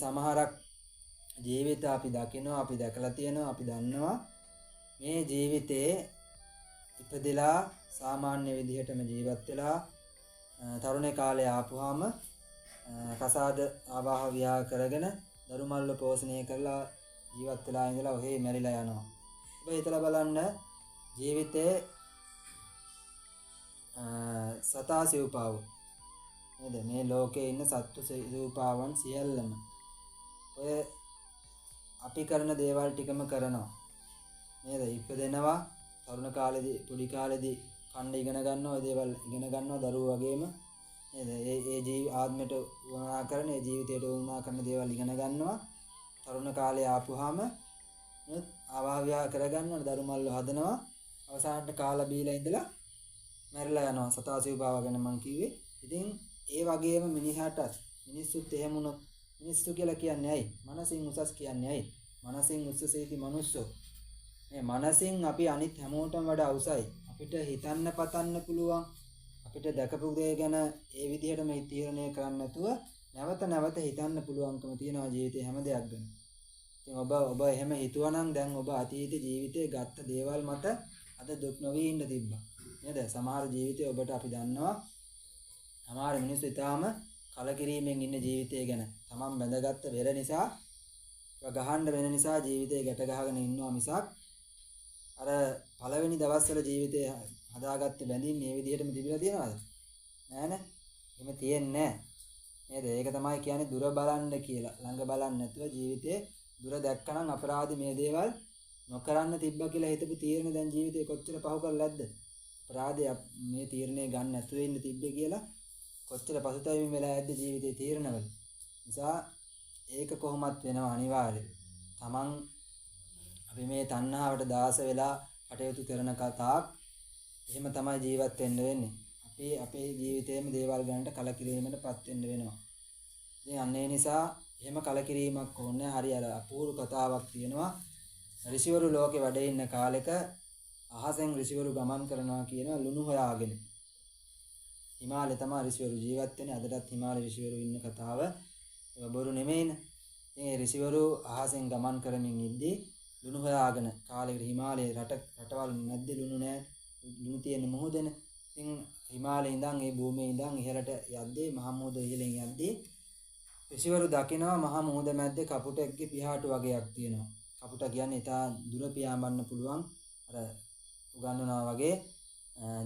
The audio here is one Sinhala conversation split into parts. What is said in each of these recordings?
සමහරක් ජීවිත අපි දකිනවා, අපි දැකලා තියෙනවා, අපි දන්නවා මේ ජීවිතේ ඉපදෙලා සාමාන්‍ය විදිහටම ජීවත් වෙලා තරුණ කාලේ ආපුවාම කසාද ආවාහ විවාහ කරගෙන දරුමල්ල පෝෂණය කරලා ජීවත් වෙලා ඉඳලා ඔහේ මැරිලා යනවා. ඔබ හිතලා බලන්න ජීවිතේ සතා සිව්පාව නේද? මේ ලෝකේ ඉන්න සත්තු සිව්පාවන් සියල්ලම ඔය අපි කරන දේවල් ටිකම කරනවා නේද? ඉපදෙනවා තරුණ කාලේදී පොඩි කාලේදී කන්න ඉගෙන ගන්නවා, ඔය දේවල් ඉගෙන ගන්නවා දරුවෝ වගේම නේද? ඒ ආත්මයට වුණා කරන, ඒ ජීවිතයට වුණා කරන දේවල් ඉගෙන ගන්නවා. තරුණ කාලේ ආපුවාම ආවාහ විවාහ කරගන්නවා, දරුමල්ල හදනවා. අවසානට කාලා බීලා ඉඳලා මැරිලා යනවා. සතා සිව්පාව ගැන මං කිව්වේ. ඉතින් ඒ වගේම මිනිස්සුත් එහෙම වුණොත් මිනිස්සු කියලා කියන්නේ ඇයි? මනසින් උසස් කියන්නේ ඇයි? මනසින් උස්සසේති මනුස්සෝ. මේ මනසින් අපි අනිත් හැමෝටම වඩා උසයි. අපිට හිතන්න පතන්න පුළුවන්. අපිට දැකපු දේ ගැන ඒ විදිහටම තීරණය කරන්න නැතුව නැවත හිතන්න පුළුවන්කම තියෙනවා ජීවිතේ හැම දෙයක් ගැන. ඉතින් ඔබ එහෙම හිතුවනම් දැන් ඔබ අතීත ජීවිතේ ගත්ත දේවල් මත අද දුක් නොවී ඉන්න තිබ්බා. නේද? සමහර ජීවිතේ ඔබට අපි දන්නවා සමහර මිනිස්සු ඊටාම කලකිරීමෙන් ඉන්න ජීවිතය ගැන. තමන් බැඳගත්ත වෙර නිසා ගහන්න වෙන නිසා ජීවිතේ ගැට ගහගෙන ඉන්නවා මිසක් අර පළවෙනි දවස්වල ජීවිතේ හදාගත්ත බැඳීම් මේ විදිහටම තිබිලා තියෙනවද? නෑනේ. එහෙම තියෙන්නේ නෑ. නේද? ඒක තමයි කියන්නේ දුර බලන්න කියලා. ළඟ බලන්න නැතුව ජීවිතේ දුර දැක්කනම් අපරාධ මේ දේවල් නොකරන්න තිබ්බා කියලා හිතපු තීරණ දැන් ජීවිතේ කොච්චර පහු කරලා නැද්ද? අපරාධය මේ තීරණය ගන්න නැතුව ඉන්න තිබ්බේ කියලා කොච්චර පසුතැවීම් වෙලා ඇද්ද ජීවිතේ තීරණවල. නිසා ඒක කොහොමත් වෙනවා අනිවාර්යයෙන්. තමන් අපි මේ තණ්හාවට දාස වෙලා කටයුතු කරන තාක් එහෙම තමයි ජීවත් වෙන්න වෙන්නේ. අපි අපේ ජීවිතේම දේවල් ගන්නට කලකිරීමකටපත් වෙන්න වෙනවා. ඉතින් අන්න ඒ නිසා එහෙම කලකිරීමක් ඕනේ. හරි අර අපූර්ව කතාවක් තියෙනවා. ඍෂිවරු ලෝකේ වැඩ ඉන්න කාලෙක අහසෙන් ඍෂිවරු ගමන් කරනවා කියන ලුණු හොයාගෙන. හිමාලය තමයි ඍෂිවරු ජීවත් වෙන්නේ. අදටත් හිමාලය ඍෂිවරු ඉන්න කතාව ඒක බොරු නෙමෙයිනේ. ඉතින් ඒ ඍෂිවරු අහසෙන් ගමන් කරමින් ඉද්දී ලුණු හොයාගෙන කාලෙකට හිමාලයේ රටවල් මැද්දේ ලුණු නැහැ. ලුණු තියෙන මොහොතේනේ. ඉතින් හිමාලයේ ඉඳන් ඒ භූමියේ ඉඳන් ඉහළට යද්දී මහ මුහුද ඉහළින් යද්දී ඍෂිවරු දකිනවා මහ මුහුද මැද්දේ කපුටෙක්ගේ පිහාටු වගේක් තියෙනවා. කපුට කියන්නේ ඉතා දුර පියාඹන්න පුළුවන් අර උගන්වනවා වගේ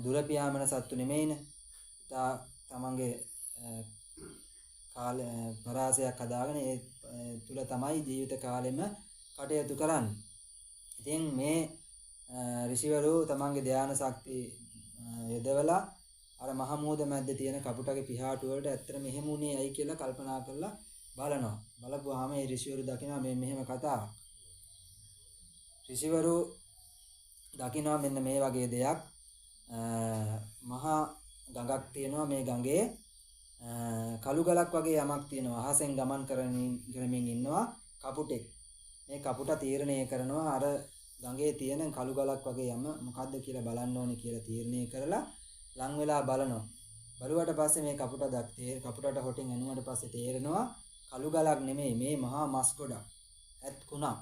දුර පියාඹන සත්තු නෙමෙයිනේ. ඉතා තමන්ගේ කාල පරාසයක් හදාගෙන ඒ තුල තමයි ජීවිත කාලෙම කටයුතු කරන්නේ. ඉතින් මේ ඍෂිවරු තමන්ගේ ධානා ශක්තිය යොදවලා අර මහ මුහුද මැද්දේ තියෙන කපුටගේ පිහාටු වලට ඇත්තට මෙහෙම උනේ ඇයි කියලා කල්පනා කරලා බලනවා. බලපුවාම ඒ ඍෂිවරු දකිනවා මේ මෙහෙම කතාවක්. ඍෂිවරු දකිනවා මෙන්න මේ වගේ දෙයක්. මහා ගඟක් තියෙනවා. මේ ගඟේ කළු ගලක් වගේ යමක් තියෙනවා. අහසෙන් ගමන් කරමින් ඉන්නවා කපුටෙක්. මේ කපුට තීරණය කරනවා අර ගඟේ තියෙන කළු ගලක් වගේ යම මොකද්ද කියලා බලන්න ඕනේ කියලා තීරණය කරලා ලං වෙලා බලනවා. බලුවට පස්සේ මේ කපුටට හොටෙන් ඇනුවට පස්සේ තේරෙනවා කළු ගලක් නෙමෙයි මේ මහා මස් ගොඩක්. ඇත් කුණක්.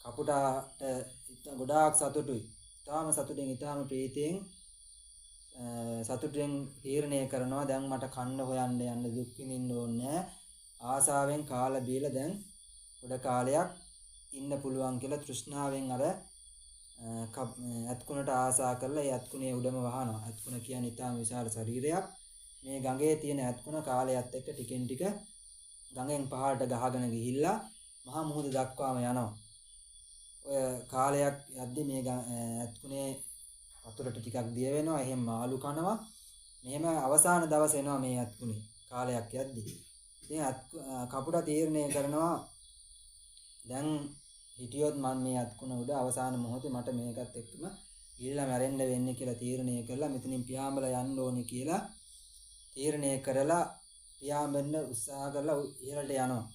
කපුටට ගොඩාක් සතුටුයි. ඊටාම සතුටින් ඊටාම ප්‍රීතියෙන් සතුටෙන් තීරණය කරනවා දැන් මට කන්න හොයන්න යන්න දුක් විඳින්න ඕනේ. ආසාවෙන් කාලා බීලා දැන් ගොඩ කාලයක් ඉන්න පුළුවන් කියලා තෘෂ්ණාවෙන් අර ඇත්කුණට ආසා කරලා ඒ ඇත්කුණේ උඩම වහනවා. ඇත්කුණ කියන්නේ ඊටාම විශාල ශරීරයක්. මේ ගඟේ තියෙන ඇත්කුණ කාලයත් එක්ක ටිකෙන් ටික ගඟෙන් පහළට ගහගෙන ගිහිල්ලා මහා මුහුද දක්වාම යනවා. ඔය කාලයක් යද්දි මේ ඇත්කුණේ වතුරට ටිකක් දිය වෙනවා. එහෙම මාළු කනවා. මෙහෙම අවසාන දවස් එනවා මේ ඇත්කුණේ කාලයක් යද්දි. ඉතින් කපුට තීරණය කරනවා දැන් හිටියොත් මම මේ අත්කුණ උඩ අවසාන මොහොතේ මට මේකත් එක්කම ගිහිල්ලා මැරෙන්න වෙන්නේ කියලා තීරණය කරලා මෙතනින් පියාඹලා යන්න ඕනේ කියලා තීරණය කරලා පියාඹෙන්න උත්සාහ කරලා ඉහළට යනවා.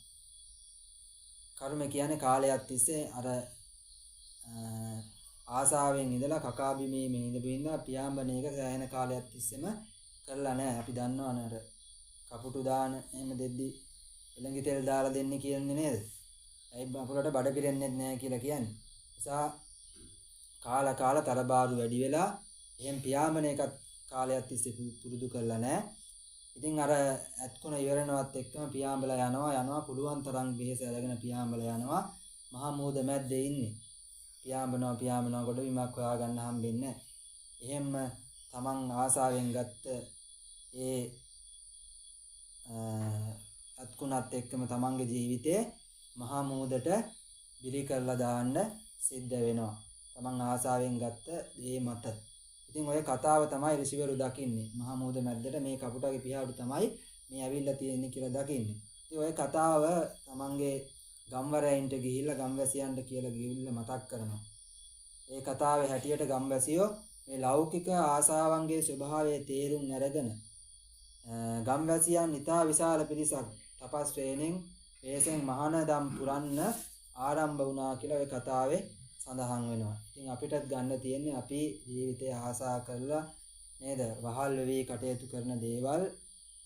කර්ම කියන්නේ කාලයක් තිස්සේ අර ආසාවෙන් ඉඳලා කකා බිමේ ඉඳලා පියාඹන එක සෑහෙන කාලයක් තිස්සේම කරලා නැහැ. අපි දන්නවනේ අර කපුටු දාන එහෙම දෙද්දි එළඟි තෙල් දාලා දෙන්න කියන්නේ නේද? ඇයි අපලට බඩ පිරෙන්නේ නැහැ කියලා කියන්නේ. නිසා කාලා තරබාරු වැඩි වෙලා එහෙන් පියාඹන එකත් කාලයක් තිස්සේ පුරුදු කරලා නැහැ. ඉතින් අර ඇත්කොන ඉවරනවත් එක්කම පියාඹලා යනවා පුළුවන් තරම් බෙහෙස අරගෙන පියාඹලා යනවා. මහා මූද මැද්දේ ඉන්නේ. පියාඹනවා කොට විමක් හොයාගන්න හම්බෙන්නේ නැහැ. එහෙම තමන් ආසාවෙන් ගත්ත ඒ අත්කුණත් එක්කම තමන්ගේ ජීවිතේ මහා මූදට බිලි කරලා දාන්න සිද්ධ වෙනවා. තමන් ආසාවෙන් ගත්ත දේ මත. ඉතින් ඔය කතාව තමයි ඍෂිවරු දකින්නේ. මහා මූද මැද්දට මේ කපුටගේ පියාඹු තමයි මේ ඇවිල්ලා තියෙන්නේ කියලා දකින්නේ. ඉතින් ඔය කතාව තමන්ගේ ගම්වරයින්ට ගිහිල්ලා ගම්වැසියන්ට කියලා ගිහිල්ලා මතක් කරනවා. ඒ කතාවේ හැටියට ගම්වැසියෝ මේ ලෞකික ආසාවන්ගේ ස්වභාවය තේරුම් අරගෙන ගම්වැසියන් ඉතා විශාල පිරිසක් තපස් වේනෙන් වේසෙන් මහානදම් පුරන්න ආරම්භ වුණා කියලා ඔය කතාවේ සඳහන් වෙනවා. ඉතින් අපිටත් ගන්න තියෙන්නේ අපි ජීවිතය ආසා කරලා නේද වහල් වෙවි කටයුතු කරන දේවල්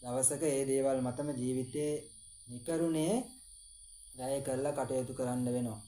දවසක ඒ දේවල් මතම ජීවිතේ නිකරුණේ වැය කරලා කටයුතු කරන්න වෙනවා.